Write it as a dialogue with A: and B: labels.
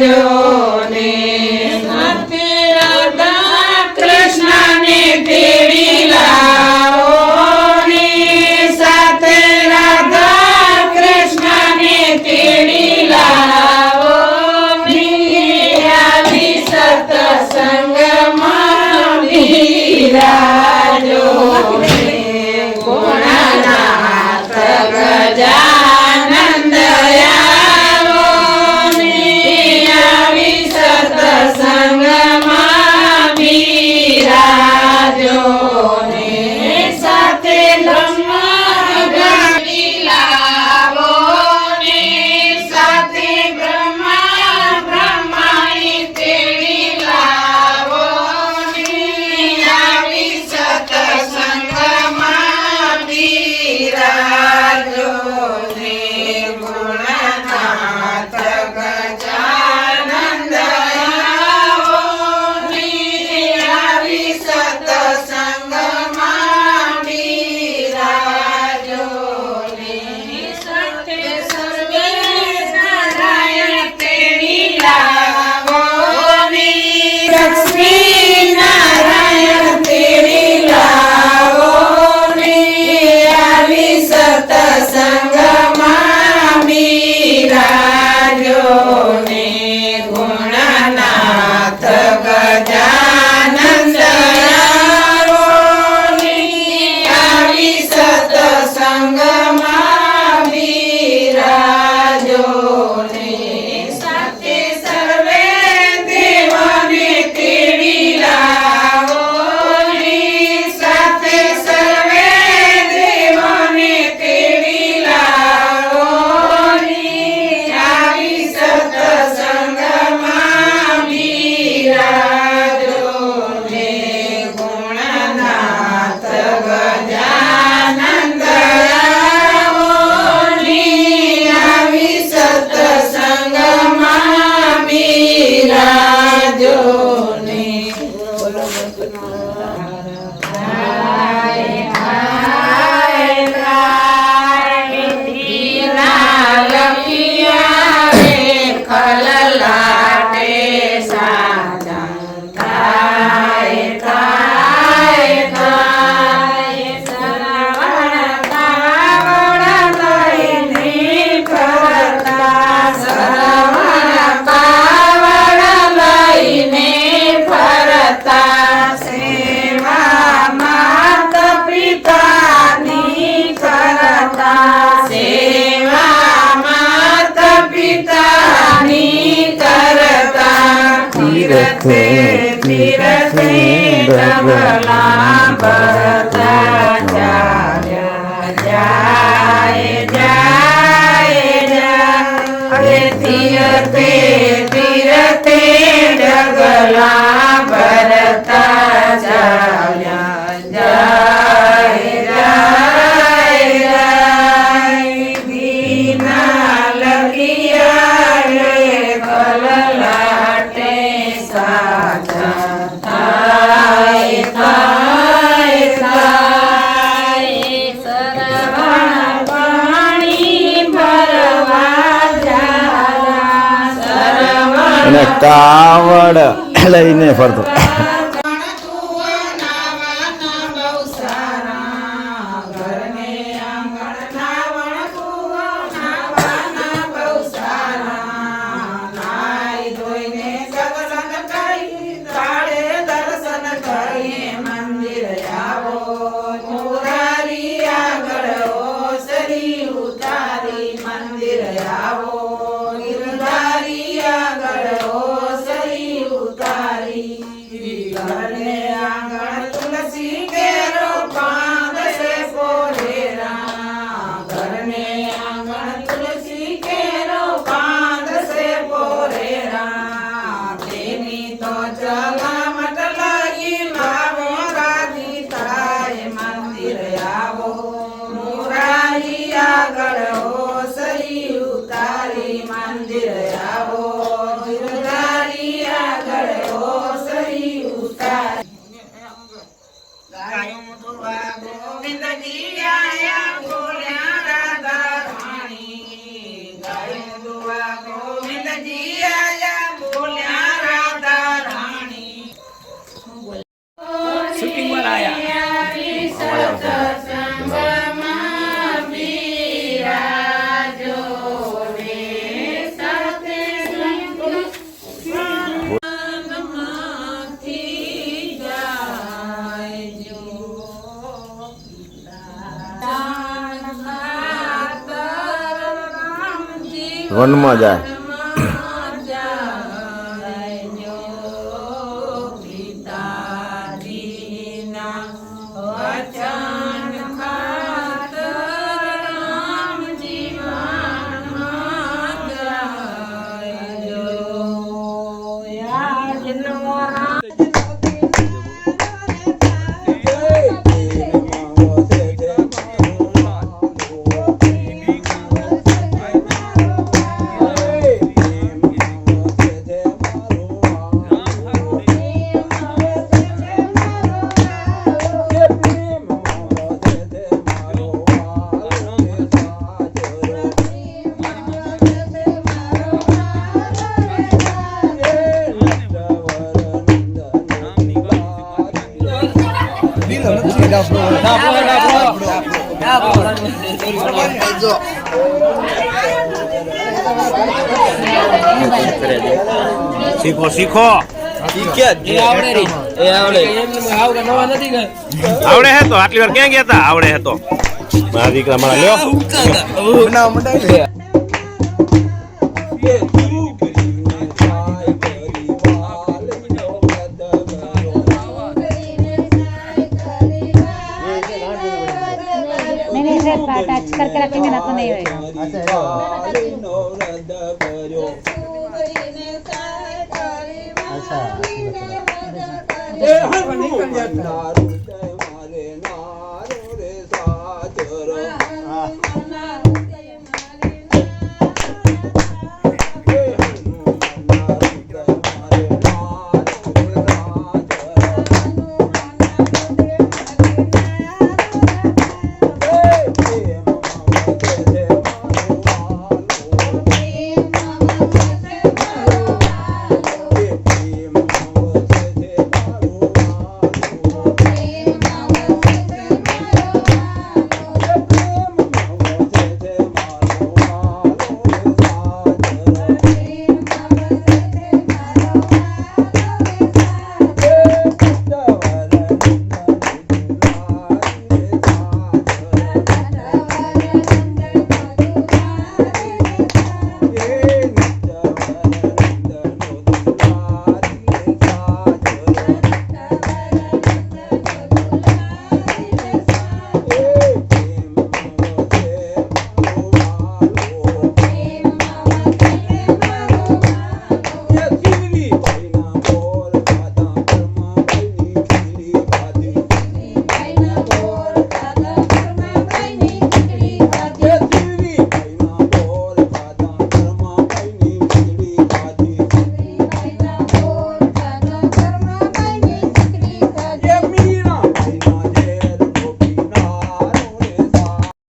A: ને રાધા કૃષ્ણને તેડી લાવો ને સાથે રાધા કૃષ્ણને તેડી લાવો ને આવી સત્સંગમાં બિરાજો ને ગુણનાથ ગજાનંદ આવો ને આવી સત્સંગમાં બિરાજો ને સાથે બ્રહ્મ ગાડી લાવો ને સાથે બ્રહ્માની તેડી લાવો ને આવી સત્સંગમાં બિરાજો ને ગુણનાથ ગજાનંદ આવો ને આવી સત્સંગમાં બિરાજો ને સાથે સર્વે નારાયણ તેડી લાવો ને લક્ષ્મી નારાયણ તેડી લાવો ને આવી સત્સંગમાં બિરાજો ને ગુણનાથ ગજાનંદ આવો ને આવી સત્સંગમાં બિરાજો ને સાથે સર્વે દેવોને તેડી લાવો ને સાથે સર્વે દેવોને તેડી લાવો ને આવી સત્સંગમાં બિરાજો ને ગુણનાથ ગજાનંદ આવો ને આવી સત્સંગમાં બિરાજો ને બોલો હાય હાય હાય દીના લખિયા રે ખલલાટે સાજા થાય થાય થાય સરવણ કાવડ લઈને ફરતા સરવણ કાવડ લઈને ફરતા સેવા માત પિતાની કરતા સેવા માત પિતાની કરતા તીરથે તીરથે ડગલા ભરતા જાય જાય જાય તીરથે તીરથે ડગલા ભરતા જાય જાય જાય દીના લખિયા રે ખલલાટે સાજા થાય થાય થાય સરવણ પાણી ભરવા જા સરવણ
B: અને કાવડ લઈને ફરતો
A: આગળ ઓસરી ઉતારી
B: વનમાં જાય
A: જાયજો પિતાજીના વચન ખાતર રામજી વનમાં જાયજો. આજનો
C: શીખો શીખો આવડે હે તો આટલી વાર ક્યાં ગયા તા આવડે હે તો મારા દીકરા મારા લ્યો
D: नहीं सर टच करके रखेंगे ना तो नहीं होएगा.
E: अच्छा